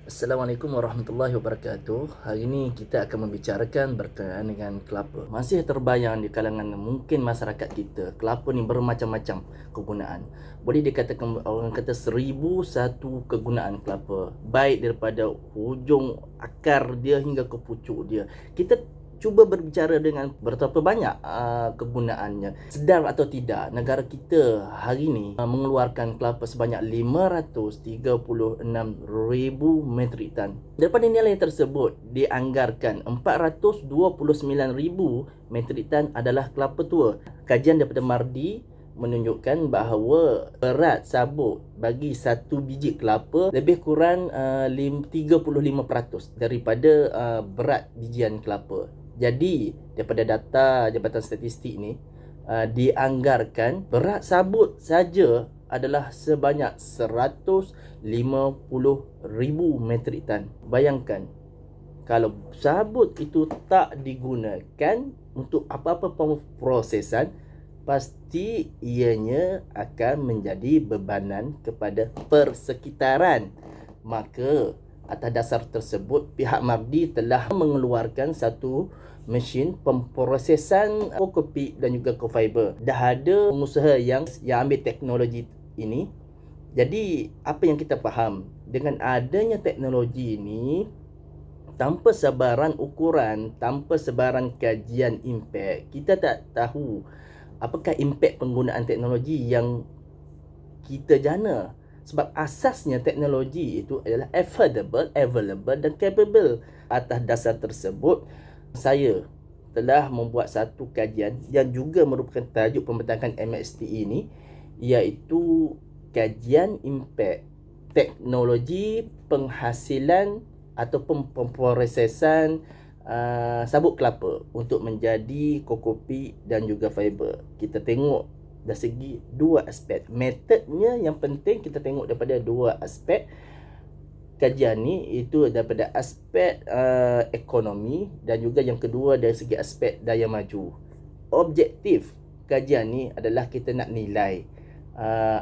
Assalamualaikum warahmatullahi wabarakatuh. Hari ini kita akan membicarakan berkenaan dengan kelapa. Masih terbayang di kalangan mungkin masyarakat kita, kelapa ni bermacam-macam kegunaan. Boleh dikatakan orang kata 1001 kegunaan kelapa. Baik daripada hujung akar dia hingga ke pucuk dia. Kita cuba berbicara dengan berapa banyak kegunaannya. Sedar atau tidak, negara kita hari ini mengeluarkan kelapa sebanyak 536,000 metrik tan. Daripada nilai tersebut, dianggarkan 429,000 metrik tan adalah kelapa tua. Kajian daripada Mardi menunjukkan bahawa berat sabuk bagi satu biji kelapa lebih kurang 35% daripada berat bijian kelapa. Jadi daripada data Jabatan Statistik ni dianggarkan berat sabut saja adalah sebanyak 150,000 metrik tan. Bayangkan kalau sabut itu tak digunakan untuk apa-apa pemprosesan, pasti ianya akan menjadi bebanan kepada persekitaran. Maka atas dasar tersebut, pihak Mardi telah mengeluarkan satu mesin pemprosesan kopi dan juga co-fiber. Dah ada pengusaha yang ambil teknologi ini. Jadi apa yang kita faham, dengan adanya teknologi ini, tanpa sebaran ukuran, tanpa sebaran kajian impak, kita tak tahu apakah impak penggunaan teknologi yang kita jana. Sebab asasnya teknologi itu adalah affordable, available dan capable. Atas dasar tersebut, saya telah membuat satu kajian yang juga merupakan tajuk pembentakan MST ini, iaitu kajian impak teknologi penghasilan ataupun pemprosesan sabut kelapa untuk menjadi kopi dan juga fiber. Kita tengok dari segi dua aspek. Metodnya yang penting kita tengok daripada dua aspek. Kajian ni itu daripada aspek ekonomi, dan juga yang kedua dari segi aspek daya maju. Objektif kajian ni adalah kita nak nilai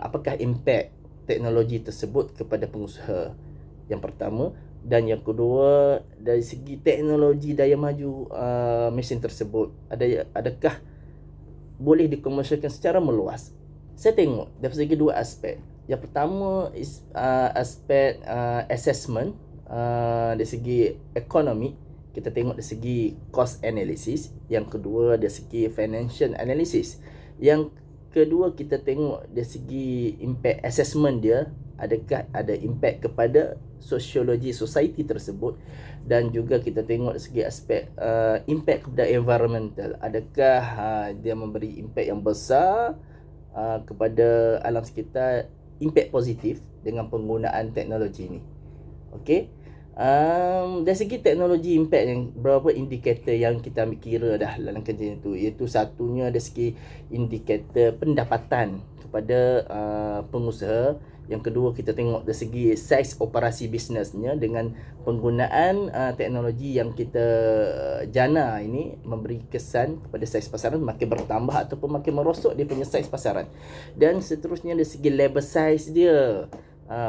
apakah impak teknologi tersebut kepada pengusaha, yang pertama. Dan yang kedua, dari segi teknologi daya maju mesin tersebut, adakah boleh dikomersialkan secara meluas. Saya tengok dari segi dua aspek. Yang pertama is aspek assessment, dari segi ekonomi. Kita tengok dari segi cost analysis. Yang kedua dari segi financial analysis. Yang kedua kita tengok dari segi impact assessment dia, adakah ada impact kepada sosiologi society tersebut. Dan juga kita tengok dari segi aspek impact kepada environmental, adakah dia memberi impact yang besar kepada alam sekitar, impact positif dengan penggunaan teknologi ini. Okey. Dari segi teknologi impact, yang berapa indikator yang kita ambil kira dah dalam kajian itu, iaitu satunya dari segi indikator pendapatan kepada pengusaha. Yang kedua kita tengok dari segi saiz operasi bisnesnya dengan penggunaan teknologi yang kita jana ini memberi kesan kepada saiz pasaran makin bertambah ataupun makin merosot dia punya saiz pasaran. Dan seterusnya dari segi labor size dia,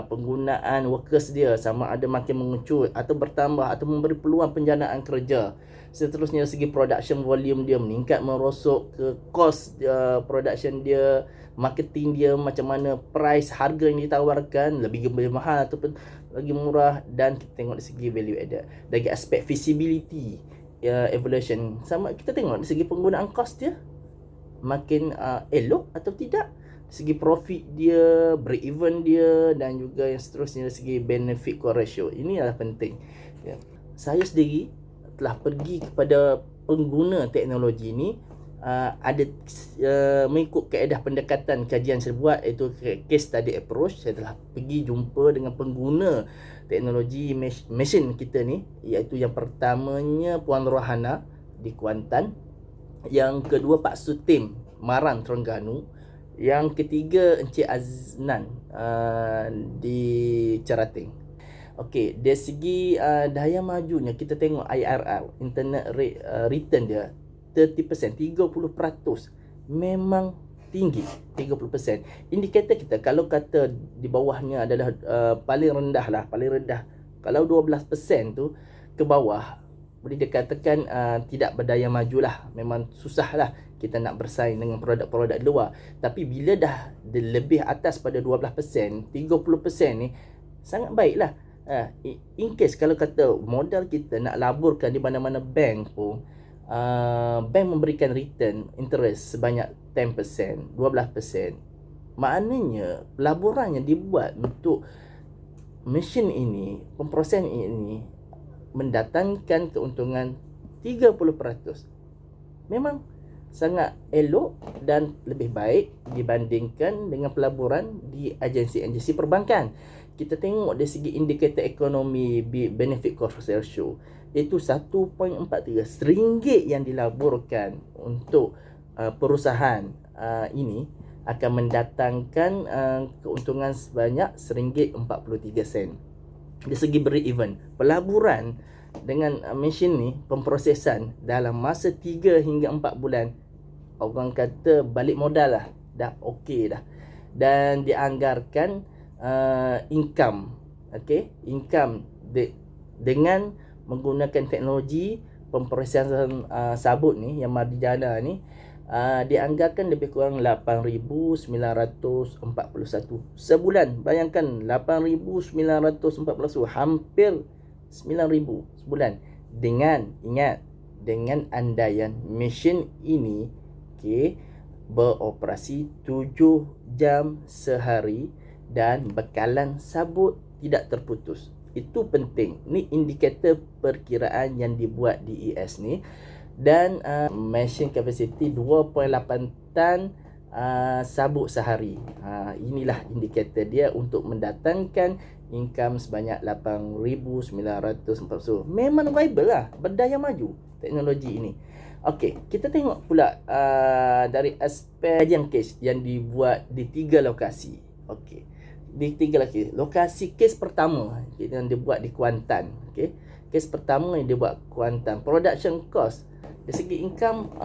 penggunaan workers dia sama ada makin mengecut atau bertambah atau memberi peluang penjanaan kerja. Seterusnya dari segi production volume dia meningkat merosot ke cost production dia, marketing dia macam mana, price harga yang ditawarkan lebih mahal ataupun lagi murah. Dan kita tengok dari segi value added. Dari aspek feasibility evaluation, sama kita tengok dari segi penggunaan cost dia makin elok atau tidak, dari segi profit dia, break even dia, dan juga yang seterusnya dari segi benefit cost ratio. Ini adalah penting ya. Saya sendiri telah pergi kepada pengguna teknologi ini, ada mengikut kaedah pendekatan kajian saya buat, iaitu case study approach. Saya telah pergi jumpa dengan pengguna teknologi mesin kita ni, iaitu yang pertamanya Puan Rohana di Kuantan, yang kedua Pak Sutim Maran Terengganu, yang ketiga Encik Aznan di Cerating. Okey, dari segi daya majunya kita tengok IRR, internet rate return dia 30%, 30%. Memang tinggi, 30%. Indikator kita kalau kata di bawahnya adalah paling rendah Kalau 12% tu ke bawah, boleh dikatakan tidak berdaya majulah. Memang susahlah kita nak bersaing dengan produk-produk luar. Tapi bila dah lebih atas pada 12%, 30% ni sangat baiklah. In case kalau kata modal kita nak laburkan di mana-mana bank pun, bank memberikan return interest sebanyak 10%, 12%. Maknanya pelaburan yang dibuat untuk mesin ini, pemprosesan ini mendatangkan keuntungan 30%. Memang sangat elok dan lebih baik dibandingkan dengan pelaburan di agensi-agensi perbankan. Kita tengok dari segi indikator ekonomi benefit cost ratio, iaitu 1.43 RM yang dilaburkan untuk perusahaan ini akan mendatangkan keuntungan sebanyak RM1.43. Dari segi break-even, pelaburan dengan mesin ni, pemprosesan dalam masa 3 hingga 4 bulan, orang kata balik modal lah, dah okey dah. Dan dianggarkan income, income dengan menggunakan teknologi pemprosesan sabut ni, yang Marjana ni, dianggarkan lebih kurang 8,941 sebulan. Bayangkan 8,941, hampir 9,000 sebulan. Dengan andaian mesin ini beroperasi 7 jam sehari dan bekalan sabut tidak terputus. Itu penting. Ni indikator perkiraan yang dibuat di ES ni. Dan machine capacity 2.8 tan sabuk sehari. Inilah indikator dia untuk mendatangkan income sebanyak 8,940. Memang viable lah, berdaya maju teknologi ini. Okey, kita tengok pula dari aspek kajian kes yang dibuat di 3 lokasi. Okey, di 3 lokasi. Lokasi kes pertama yang dibuat di Kuantan. Okey, kes pertama yang dibuat Kuantan, production cost dari segi income,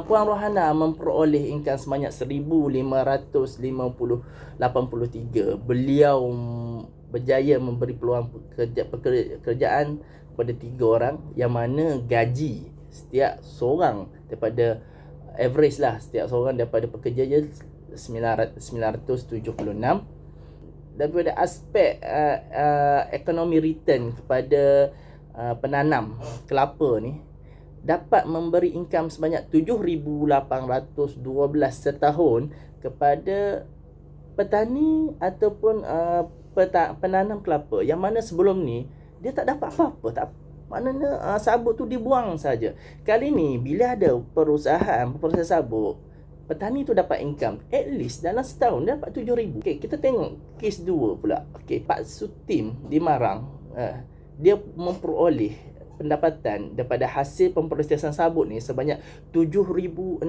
Puan Rohana memperoleh income sebanyak 1,583. Beliau berjaya memberi peluang pekerjaan kepada 3 orang, yang mana gaji setiap seorang daripada average lah, setiap seorang daripada pekerja je 976. Daripada aspek ekonomi return kepada penanam kelapa ni, dapat memberi income sebanyak 7,812 setahun kepada petani ataupun penanam kelapa, yang mana sebelum ni dia tak dapat apa-apa. Maknanya sabut tu dibuang saja. Kali ni bila ada perusahaan proses sabut, petani tu dapat income at least dalam setahun dia dapat 7,000. Okey, kita tengok kes 2 pula. Okey, Pak Sutim di Marang, dia memperoleh pendapatan daripada hasil pemprosesan sabut ni sebanyak 7,667.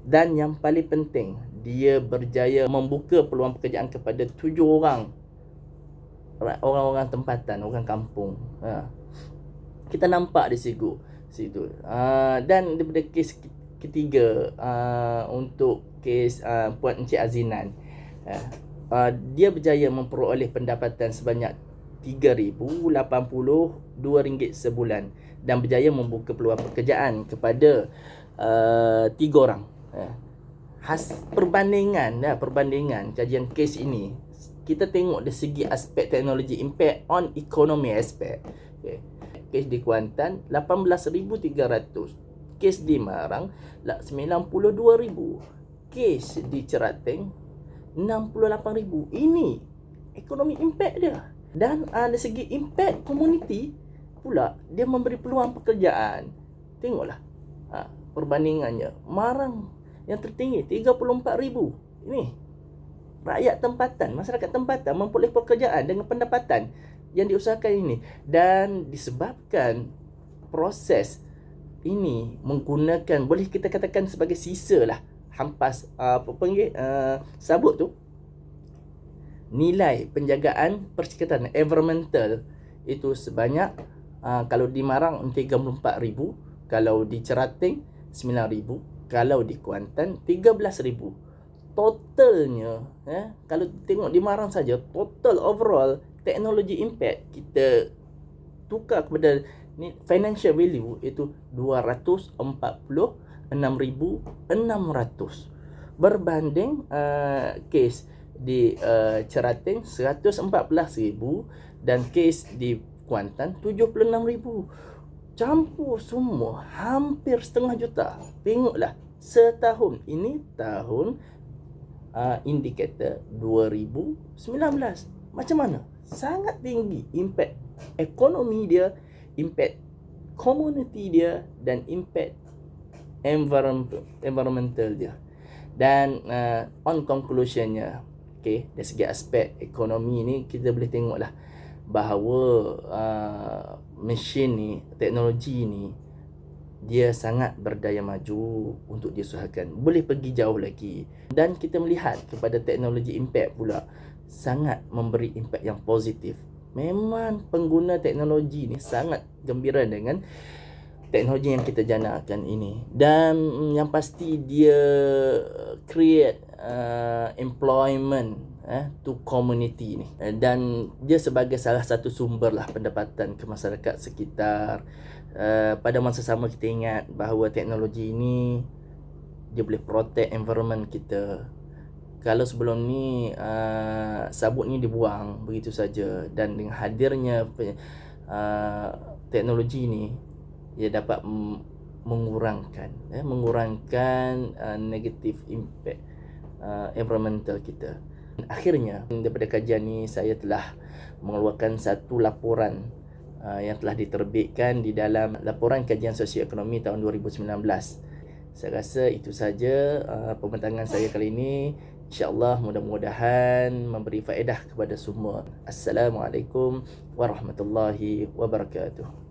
Dan yang paling penting, dia berjaya membuka peluang pekerjaan kepada 7 orang tempatan, orang kampung. Kita nampak di situ. Dan daripada kes ketiga, untuk kes Puan Encik Azinan, dia berjaya memperoleh pendapatan sebanyak RM3,082 sebulan dan berjaya membuka peluang pekerjaan kepada 3 orang. Perbandingan kajian kes ini, kita tengok dari segi aspek teknologi, impact on economy aspect. Kes di Kuantan 18,300, kes di Marang 92,000, kes di Cerateng 68,000. Ini ekonomi impact dia. Dan dari segi impact community pula, dia memberi peluang pekerjaan. Tengoklah perbandingannya. Marang yang tertinggi 34,000. Ini rakyat tempatan, masyarakat tempatan memperoleh pekerjaan dengan pendapatan yang diusahakan ini. Dan disebabkan proses ini menggunakan, boleh kita katakan sebagai sisa lah, hampas sabut tu, nilai penjagaan persekitaran environmental itu sebanyak kalau di Marang 34,000, kalau di Cerateng 9,000, kalau di Kuantan 13,000. totalnya, kalau tengok di Marang saja, total overall teknologi impact kita tukar kepada ni financial value itu 246,600 berbanding kes di Cerating 114,000 dan kes di Kuantan 76,000. Campur semua hampir setengah juta. Tengoklah setahun ini tahun indikator 2019. Macam mana? Sangat tinggi impact ekonomi dia, impact community dia dan impact environmental dia. Dan on conclusionnya, okay, dari segi aspek ekonomi ni kita boleh tengoklah bahawa mesin ni, teknologi ni dia sangat berdaya maju untuk diusahakan, boleh pergi jauh lagi. Dan kita melihat kepada teknologi impact pula sangat memberi impact yang positif. Memang pengguna teknologi ni sangat gembira dengan teknologi yang kita janakan ini, dan yang pasti dia create employment to community ni, dan dia sebagai salah satu sumber lah pendapatan ke masyarakat sekitar. Pada masa sama kita ingat bahawa teknologi ini dia boleh protect environment kita. Kalau sebelum ni sabut ni dibuang begitu saja, dan dengan hadirnya teknologi ni ia dapat mengurangkan negative impact environmental kita. Akhirnya daripada kajian ni saya telah mengeluarkan satu laporan yang telah diterbitkan di dalam laporan kajian sosioekonomi tahun 2019. Saya rasa itu saja pembentangan saya kali ini. InsyaAllah mudah-mudahan memberi faedah kepada semua. Assalamualaikum warahmatullahi wabarakatuh.